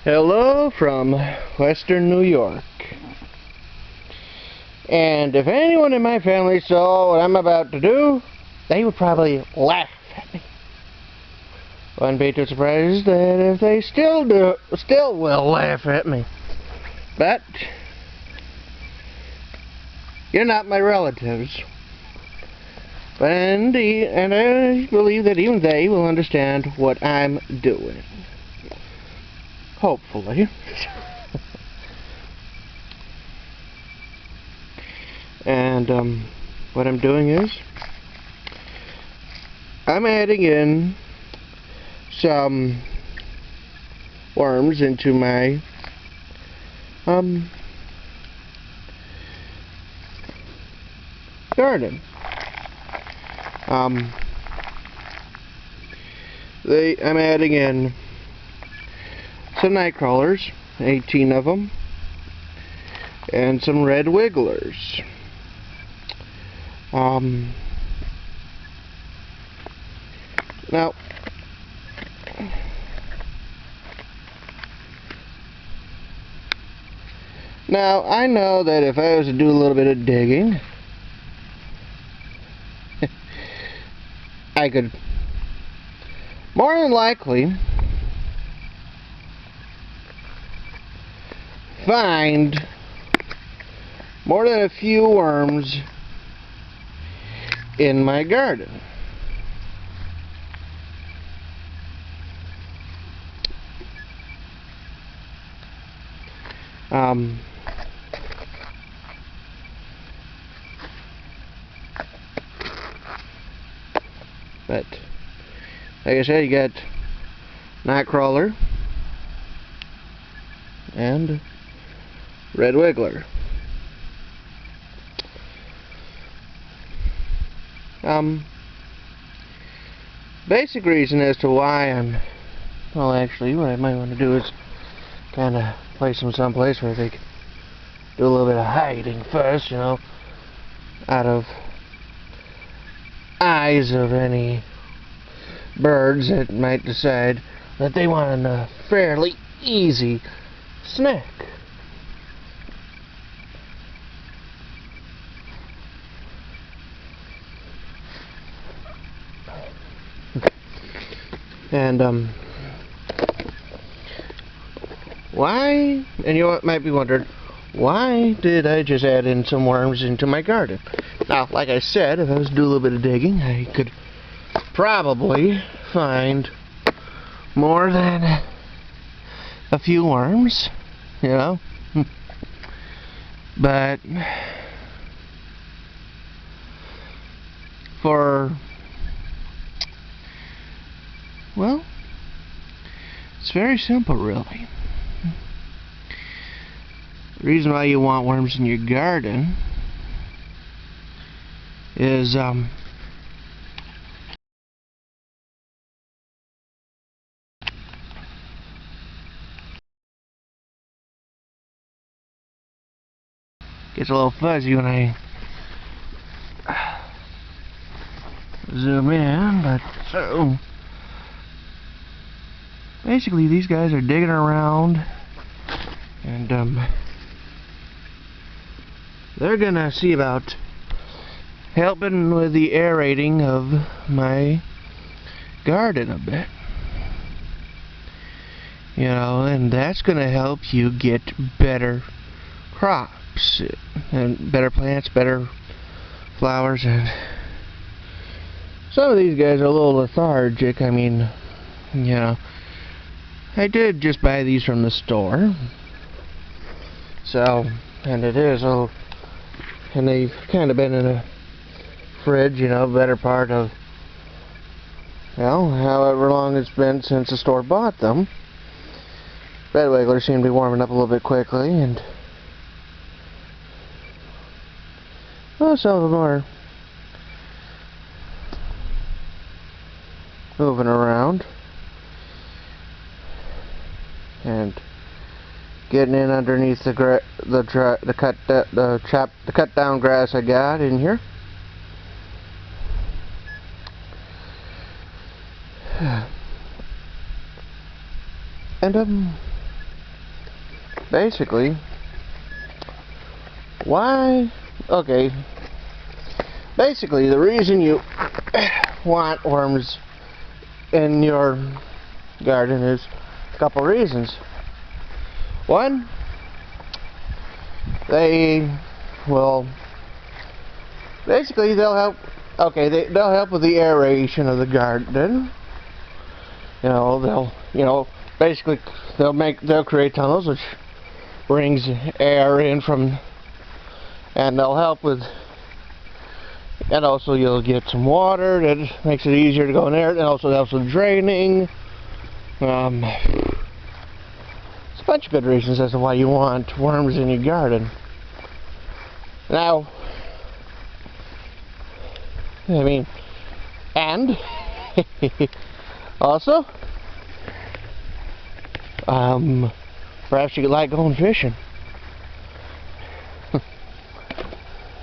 Hello from Western New York. And if anyone in my family saw what I'm about to do, they would probably laugh at me. Wouldn't be too surprised that if they still will laugh at me. But you're not my relatives. And I believe that even they will understand what I'm doing. Hopefully. And what I'm doing is I'm adding in some worms into my garden. I'm adding in some Nightcrawlers, 18 of them, and some Red Wigglers. Now I know that if I was to do a little bit of digging, I could more than likely find more than a few worms in my garden. But like I said, you got Nightcrawler and Red Wiggler. Basic reason as to why well, actually, what I might want to do is kind of place them someplace where they can do a little bit of hiding first, you know, out of eyes of any birds that might decide that they want a fairly easy snack. And why? And you might be wondering, why did I just add in some worms into my garden? Now, like I said, if I was to do a little bit of digging, I could probably find more than a few worms, you know. But well, it's very simple, really. The reason why you want worms in your garden is gets a little fuzzy when I zoom in, but so basically these guys are digging around, and they're gonna see about helping with the aerating of my garden a bit, you know, and that's gonna help you get better crops and better plants, better flowers. And some of these guys are a little lethargic. I mean, you know, I did just buy these from the store, so, and it is a, and they've kind of been in a fridge, you know, better part of, well, however long it's been since the store bought them. Red Wigglers seem to be warming up a little bit quickly, and well, some of them are moving around and getting in underneath the cut down grass I got in here. And basically, why? Okay. Basically, the reason you want worms in your garden is a couple reasons. One, they will basically they'll help. Okay, they'll help with the aeration of the garden. Basically they'll create tunnels which brings air in from, and they'll help with. And also you'll get some water that makes it easier to go in there. And also helps with draining. It's a bunch of good reasons as to why you want worms in your garden. Now, I mean, and also, perhaps you could like going fishing. You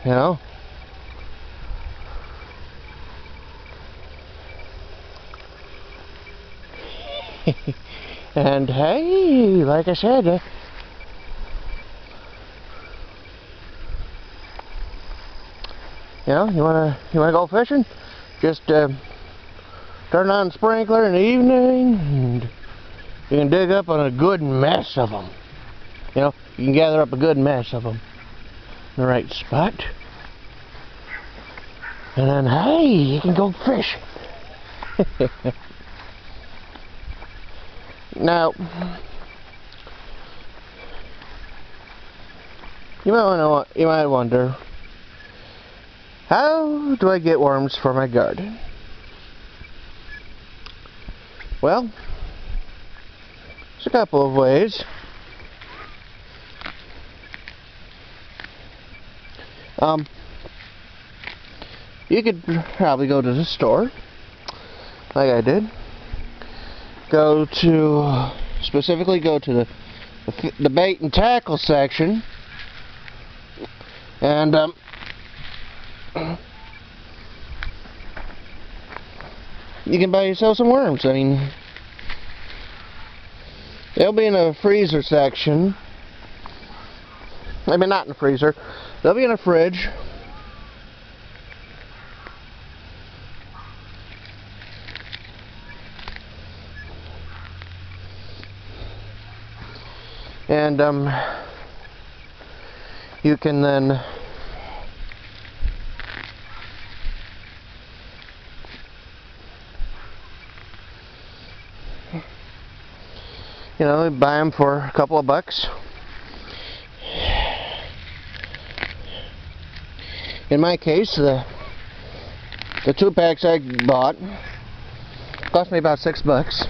know? And hey, like I said, you wanna go fishing? Just turn on the sprinkler in the evening, and you can dig up on a good mess of them. You can gather up a good mess of them in the right spot, and then hey, you can go fishing. Now, you might wonder, how do I get worms for my garden? Well, there's a couple of ways. You could probably go to the store, like I did. Specifically go to the bait and tackle section, and you can buy yourself some worms. I mean, they'll be in a freezer section. I mean, not in the freezer. They'll be in a fridge. And you can then buy them for a couple of bucks. In my case, the 2 packs I bought cost me about $6.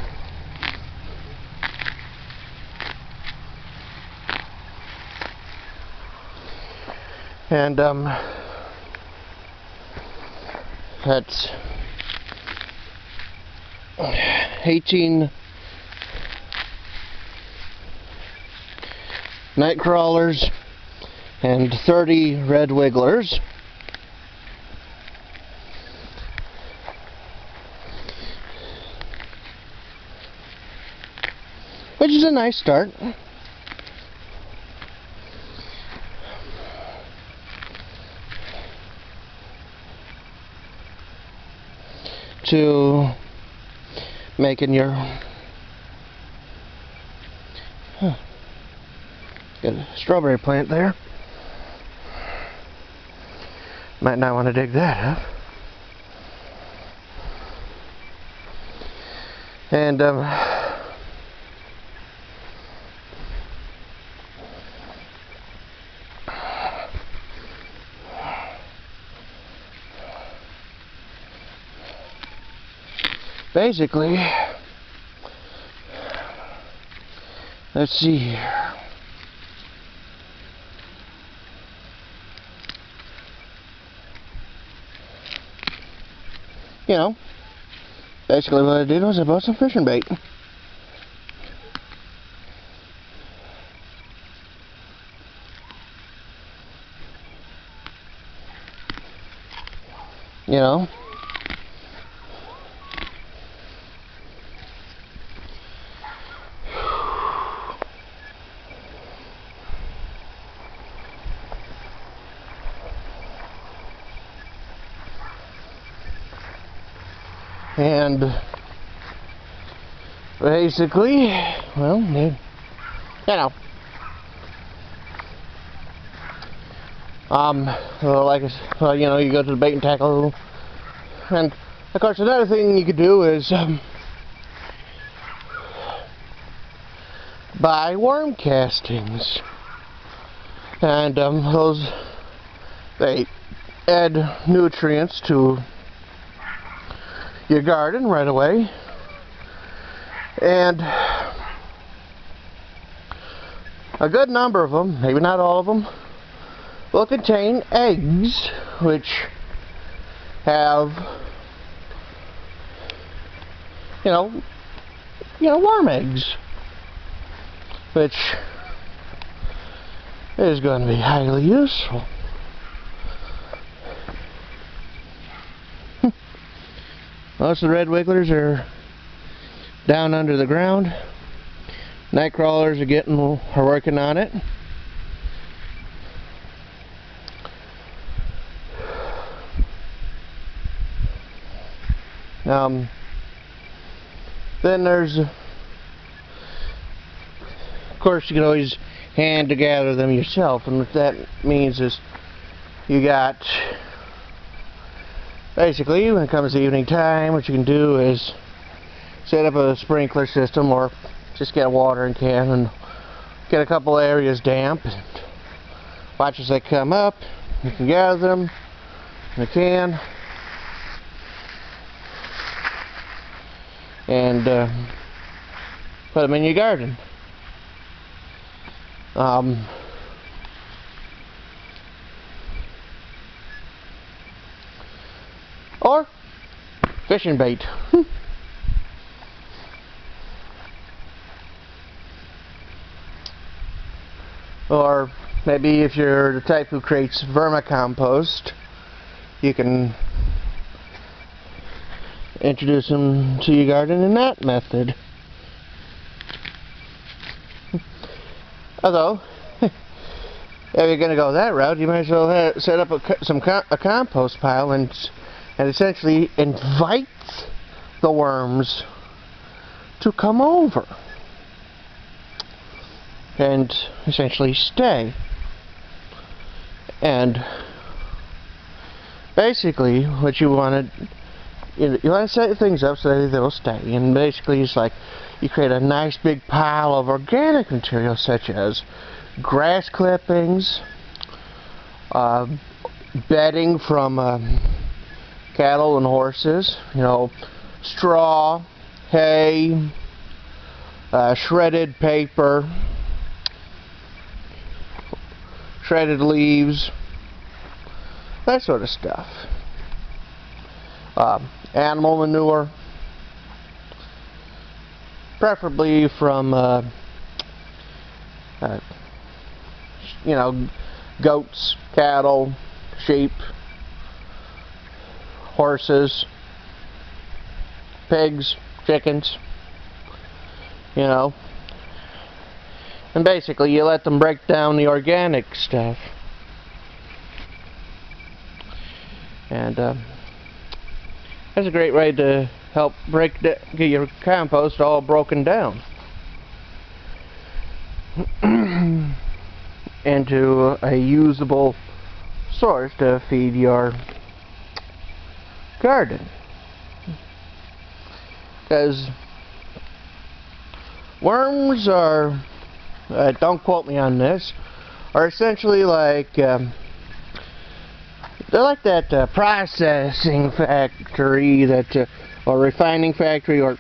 And that's 18 Nightcrawlers and 30 Red Wigglers. Which is a nice start. To making your got a strawberry plant there. Might not want to dig that up. And basically, let's see here. Basically what I did was I bought some fishing bait. And basically, well, you go to the bait and tackle, and of course another thing you could do is buy worm castings, and those, they add nutrients to your garden right away, and a good number of them, maybe not all of them, will contain eggs which have worm eggs, which is going to be highly useful. Most of the red wigglers are down under the ground. Nightcrawlers are working on it. Then there's, of course, you can always hand to gather them yourself, and what that means is you got, basically, when it comes to evening time, what you can do is set up a sprinkler system, or just get a watering can and get a couple areas damp, and watch as they come up. You can gather them in a can and put them in your garden. Or fishing bait. Or maybe if you're the type who creates vermicompost, you can introduce them to your garden in that method. Although, if you're going to go that route, you might as well set up a compost pile and essentially invite the worms to come over and essentially stay. And basically, what you want to set things up so that they'll stay. And basically, it's like you create a nice big pile of organic material, such as grass clippings, bedding from cattle and horses, straw, hay, shredded paper, shredded leaves, that sort of stuff. Animal manure, preferably from goats, cattle, sheep, horses, pigs, chickens, and basically you let them break down the organic stuff, and that's a great way to help get your compost all broken down into a usable source to feed your garden. Because worms are, don't quote me on this, are essentially like, they're like that processing factory or refining factory, or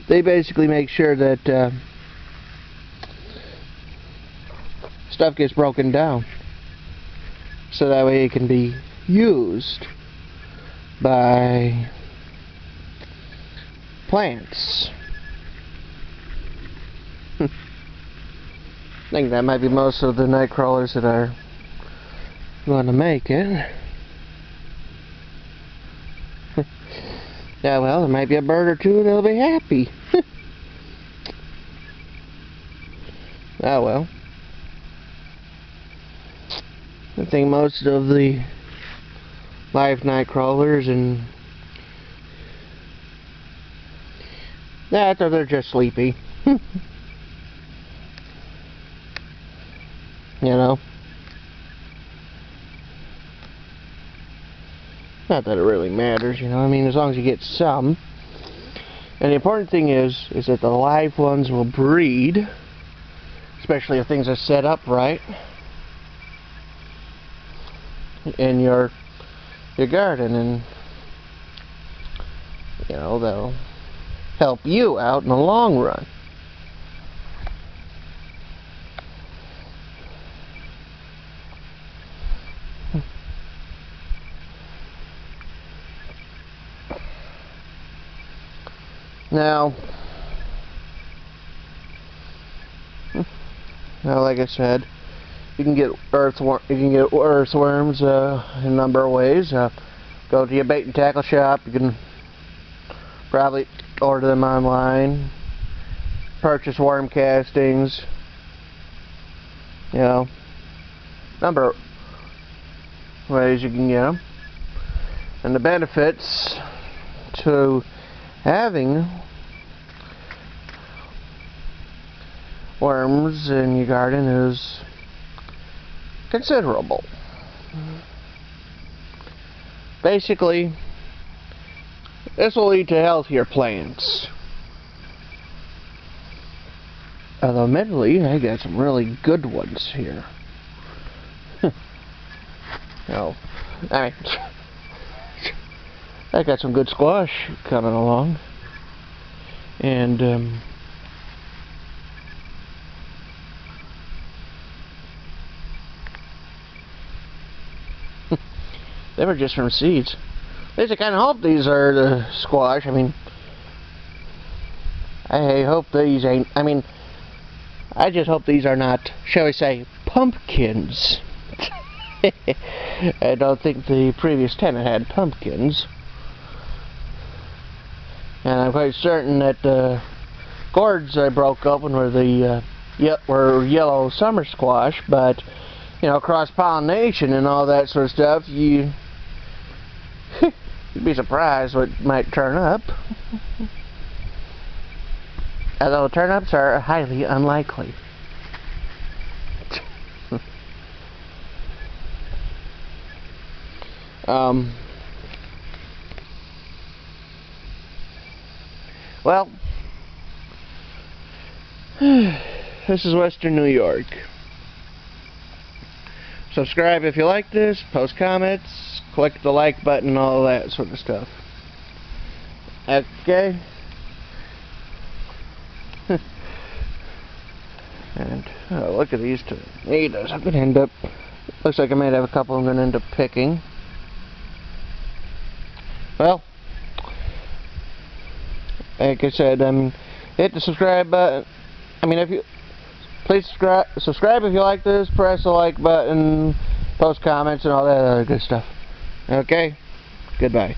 they basically make sure that stuff gets broken down so that way it can be used by plants. I think that might be most of the nightcrawlers that are going to make it. Yeah, well, there might be a bird or two that'll be happy. Oh well. I think most of the live Nightcrawlers and that, or they're just sleepy. You know? Not that it really matters, you know. I mean, as long as you get some. And the important thing is that the live ones will breed, especially if things are set up right in your garden, and you know, they'll help you out in the long run. Now, like I said, you can get earthworms in a number of ways. Go to your bait and tackle shop. You can probably order them online. Purchase worm castings. You know, number of ways you can get them. And the benefits to having worms in your garden is considerable. Basically, this will lead to healthier plants. Although admittedly, I got some really good ones here. No, I mean, I got some good squash coming along, and they were just from seeds. At least I kind of hope these are the squash. I mean, I hope these ain't. I mean, I just hope these are not, shall we say, pumpkins. I don't think the previous tenant had pumpkins. And I'm quite certain that the gourds I broke open were the were yellow summer squash, but you know, cross-pollination and all that sort of stuff, you'd be surprised what might turn up. Although turnips are highly unlikely. Well, this is Western New York. Subscribe if you like this, post comments, click the like button, all that sort of stuff. Okay? And, oh, look at these tomatoes. I'm going to end up, looks like I might have a couple I'm going to end up picking. Well, like I said, hit the subscribe button. I mean, if you please subscribe if you like this, press the like button, post comments, and all that other good stuff. Okay? Goodbye.